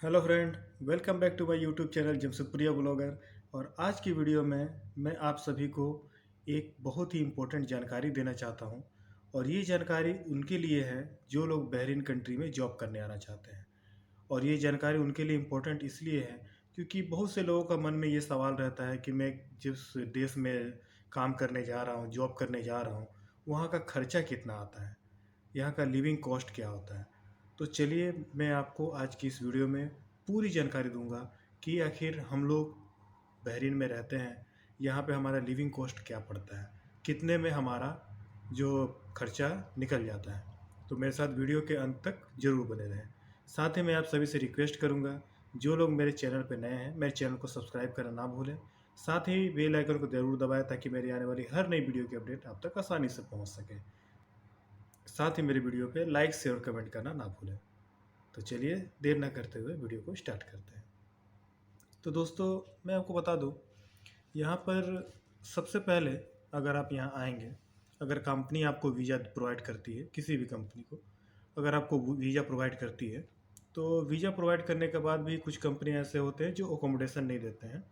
Hello friend, welcome back to my YouTube channel Jamshedpuriya blogger. और आज की वीडियो में मैं आप सभी को एक बहुत ही इम्पोर्टेंट जानकारी देना चाहता हूं। और ये जानकारी उनके लिए है जो लोग बहरीन कंट्री में जॉब करने आना चाहते हैं। और ये जानकारी उनके लिए इम्पोर्टेंट इसलिए है क्योंकि बहुत से लोगों का मन में ये सवाल रहता है कि मैं जिस देश में काम करने जा रहा हूँ, जॉब करने जा रहा हूँ, वहाँ का खर्चा कितना आता है, यहाँ का लिविंग कॉस्ट क्या होता है। तो चलिए मैं आपको आज की इस वीडियो में पूरी जानकारी दूंगा कि आखिर हम लोग बहरीन में रहते हैं, यहाँ पे हमारा लिविंग कॉस्ट क्या पड़ता है, कितने में हमारा जो खर्चा निकल जाता है। तो मेरे साथ वीडियो के अंत तक ज़रूर बने रहें। साथ ही मैं आप सभी से रिक्वेस्ट करूँगा, जो लोग मेरे चैनल पर नए हैं मेरे चैनल को सब्सक्राइब करना ना भूलें। साथ ही बेल आइकन को ज़रूर दबाएं ताकि मेरी आने वाली हर नई वीडियो की अपडेट आप तक आसानी से पहुँच सके। साथ ही मेरी वीडियो पे लाइक शेयर और कमेंट करना ना भूलें। तो चलिए देर ना करते हुए वीडियो को स्टार्ट करते हैं। तो दोस्तों, मैं आपको बता दूं, यहाँ पर सबसे पहले अगर आप यहाँ आएंगे, अगर कंपनी आपको वीज़ा प्रोवाइड करती है, किसी भी कंपनी को अगर आपको वीज़ा प्रोवाइड करती है, तो वीज़ा प्रोवाइड करने के बाद भी कुछ कंपनियाँ ऐसे होते हैं जो अकोमोडेशन नहीं देते हैं,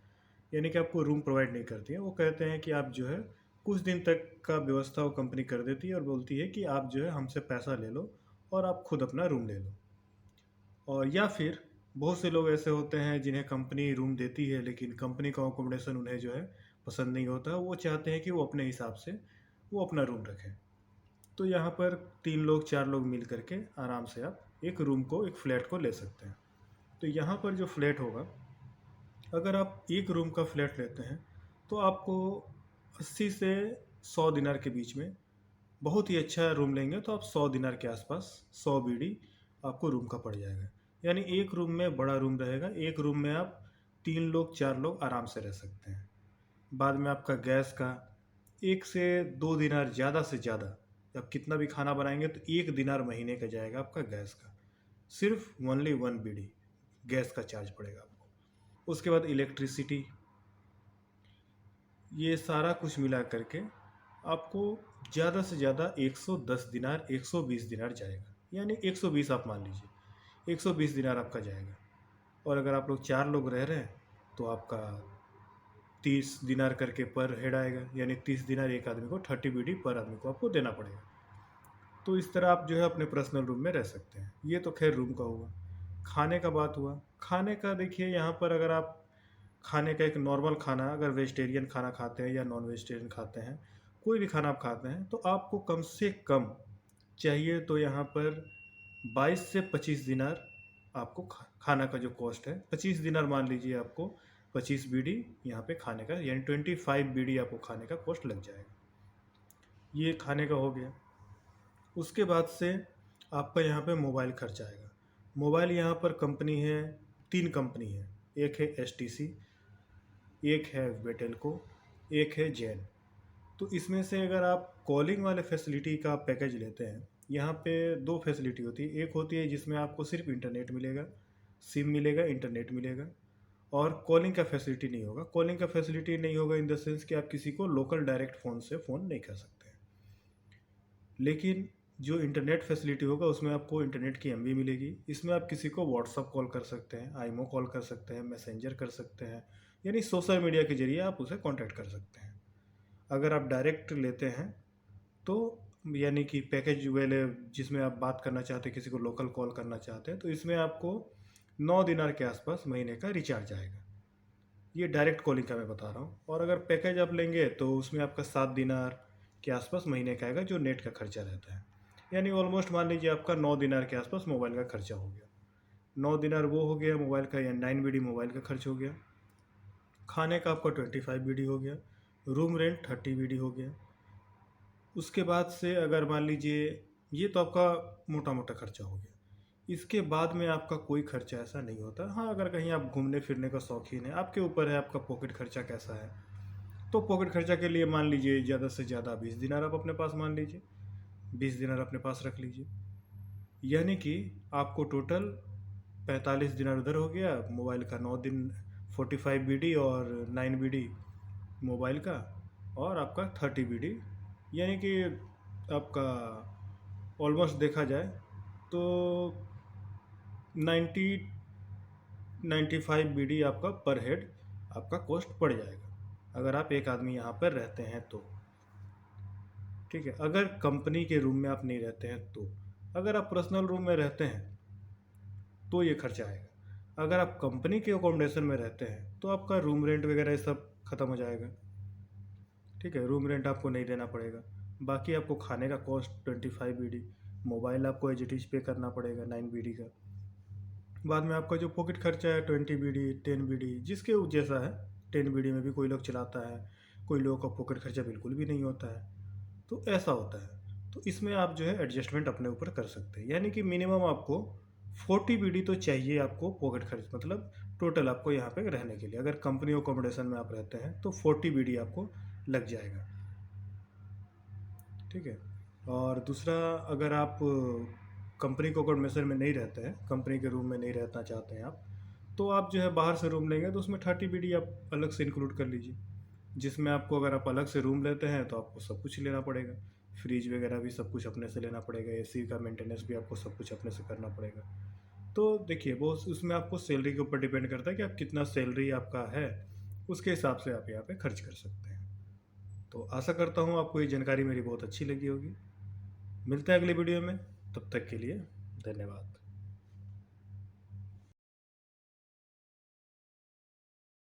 यानी कि आपको रूम प्रोवाइड नहीं करती है। वो कहते हैं कि आप जो है कुछ दिन तक का व्यवस्था वो कंपनी कर देती है और बोलती है कि आप जो है हमसे पैसा ले लो और आप खुद अपना रूम ले लो। और या फिर बहुत से लोग ऐसे होते हैं जिन्हें कंपनी रूम देती है लेकिन कंपनी का अकोमोडेशन उन्हें जो है पसंद नहीं होता। वो चाहते हैं कि वो अपने हिसाब से वो अपना रूम रखें। तो यहाँ पर 3 लोग 4 लोग मिल करके आराम से आप एक रूम को, एक फ्लैट को ले सकते हैं। तो यहाँ पर जो फ्लैट होगा, अगर आप एक रूम का फ्लैट लेते हैं तो आपको 80 से 100 दिनार के बीच में, बहुत ही अच्छा रूम लेंगे तो आप 100 दिनार के आसपास, 100 बीडी आपको रूम का पड़ जाएगा। यानी एक रूम में बड़ा रूम रहेगा, एक रूम में आप 3 लोग 4 लोग आराम से रह सकते हैं। बाद में आपका गैस का 1 से 2 दिनार, ज़्यादा से ज़्यादा आप कितना भी खाना बनाएंगे तो 1 दिनार महीने का जाएगा आपका गैस का। सिर्फ ओनली 1 बीडी गैस का चार्ज पड़ेगा आपको। उसके बाद इलेक्ट्रिसिटी, ये सारा कुछ मिला करके आपको ज़्यादा से ज़्यादा 110 दिनार, 120 दिनार जाएगा। यानी 120 आप मान लीजिए, 120 दिनार आपका जाएगा। और अगर आप लोग 4 लोग रह रहे हैं तो आपका 30 दिनार करके पर हेड आएगा, यानी 30 दिनार एक आदमी को, 30 बीडी पर आदमी को आपको देना पड़ेगा। तो इस तरह आप जो है अपने पर्सनल रूम में रह सकते हैं। ये तो खैर रूम का हुआ। खाने का बात हुआ। खाने का देखिए, यहाँ पर अगर आप खाने का एक नॉर्मल खाना, अगर वेजिटेरियन खाना खाते हैं या नॉन वेजिटेरियन खाते हैं, कोई भी खाना आप खाते हैं, तो आपको कम से कम चाहिए तो यहाँ पर 22 से 25 दिनार आपको खाना का जो कॉस्ट है, 25 दिनार मान लीजिए आपको 25 बीडी यहाँ पे खाने का, यानी 25 बीडी आपको खाने का कॉस्ट लग जाएगा। ये खाने का हो गया। उसके बाद से आपका यहाँ पे मोबाइल खर्च आएगा। मोबाइल यहाँ पर कंपनी है, 3 कंपनी है। एक है एसटीसी, एक है वेटेल्को, एक है जैन। तो इसमें से अगर आप कॉलिंग वाले फैसिलिटी का पैकेज लेते हैं, यहाँ पे 2 फैसिलिटी होती है। एक होती है जिसमें आपको सिर्फ इंटरनेट मिलेगा, सिम मिलेगा, इंटरनेट मिलेगा, और कॉलिंग का फैसिलिटी नहीं होगा। कॉलिंग का फैसिलिटी नहीं होगा इन द सेंस कि आप किसी को लोकल डायरेक्ट फ़ोन से फ़ोन नहीं कर सकते हैं। लेकिन जो इंटरनेट फैसिलिटी होगा उसमें आपको इंटरनेट की एमबी मिलेगी। इसमें आप किसी को व्हाट्सअप कॉल कर सकते हैं, आईमो कॉल कर सकते हैं, मैसेंजर कर सकते हैं, यानी सोशल मीडिया के जरिए आप उसे कांटेक्ट कर सकते हैं। अगर आप डायरेक्ट लेते हैं तो, यानी कि पैकेज वाले जिसमें आप बात करना चाहते हैं, किसी को लोकल कॉल करना चाहते हैं, तो इसमें आपको 9 दिनार के आसपास महीने का रिचार्ज आएगा। ये डायरेक्ट कॉलिंग का मैं बता रहा हूँ। और अगर पैकेज आप लेंगे तो उसमें आपका 7 दिनार के आसपास महीने का आएगा, जो नेट का खर्चा रहता है। यानी ऑलमोस्ट मान लीजिए आपका 9 दिनार के आसपास मोबाइल का खर्चा हो गया। 9 दिनार वो हो गया मोबाइल का, या 9 बीडी मोबाइल का खर्च हो गया। खाने का आपका 25 बीडी हो गया। रूम रेंट 30 बीडी हो गया। उसके बाद से अगर मान लीजिए, ये तो आपका मोटा मोटा खर्चा हो गया। इसके बाद में आपका कोई खर्चा ऐसा नहीं होता। हाँ, अगर कहीं आप घूमने फिरने का शौकीन है, आपके ऊपर है आपका पॉकेट खर्चा कैसा है। तो पॉकेट खर्चा के लिए मान लीजिए ज़्यादा से ज़्यादा 20 दिनार आप अपने पास मान लीजिए, 20 दिनार अपने पास रख लीजिए। यानी कि आपको टोटल 45 दिनार उधर हो गया। मोबाइल का 9 दिन, 45 बीडी और 9 बीडी मोबाइल का, और आपका 30 बीडी, यानी कि आपका ऑलमोस्ट देखा जाए तो 90 95 BD आपका पर हेड आपका कॉस्ट पड़ जाएगा, अगर आप एक आदमी यहाँ पर रहते हैं तो। ठीक है, अगर कंपनी के रूम में आप नहीं रहते हैं तो। अगर आप पर्सनल रूम में रहते हैं तो ये खर्चा आएगा। अगर आप कंपनी के अकोमोडेशन में रहते हैं तो आपका रूम रेंट वगैरह ये सब ख़त्म हो जाएगा। ठीक है, रूम रेंट आपको नहीं देना पड़ेगा। बाकी आपको खाने का कॉस्ट 25 BD, मोबाइल आपको एज इट इज़ पे करना पड़ेगा 9 BD का। बाद में आपका जो पॉकेट खर्चा है 20 BD, 10 BD, जिसके जैसा है। 10 BD में भी कोई लोग चलाता है, कोई लोगों का पॉकेट खर्चा बिल्कुल भी नहीं होता है, तो ऐसा होता है। तो इसमें आप जो है एडजस्टमेंट अपने ऊपर कर सकते हैं, यानी कि मिनिमम आपको 40 BD तो चाहिए आपको पॉकेट खर्च, मतलब टोटल आपको यहाँ पे रहने के लिए। अगर कंपनी अकोमोडेशन में आप रहते हैं तो 40 BD आपको लग जाएगा। ठीक है, और दूसरा, अगर आप कंपनी को अकोमोडेशन में नहीं रहते हैं, कंपनी के रूम में नहीं रहना चाहते हैं आप, तो आप जो है बाहर से रूम लेंगे तो उसमें 30 BD आप अलग से इंक्लूड कर लीजिए, जिसमें आपको, अगर आप अलग से रूम लेते हैं तो आपको सब कुछ लेना पड़ेगा। फ्रिज वगैरह भी सब कुछ अपने से लेना पड़ेगा, एसी का मेंटेनेंस भी आपको सब कुछ अपने से करना पड़ेगा। तो देखिए, वो उसमें आपको सैलरी के ऊपर डिपेंड करता है कि आप कितना सैलरी आपका है, उसके हिसाब से आप यहाँ पे खर्च कर सकते हैं। तो आशा करता हूँ आपको ये जानकारी मेरी बहुत अच्छी लगी होगी। मिलते हैं अगले वीडियो में, तब तक के लिए धन्यवाद।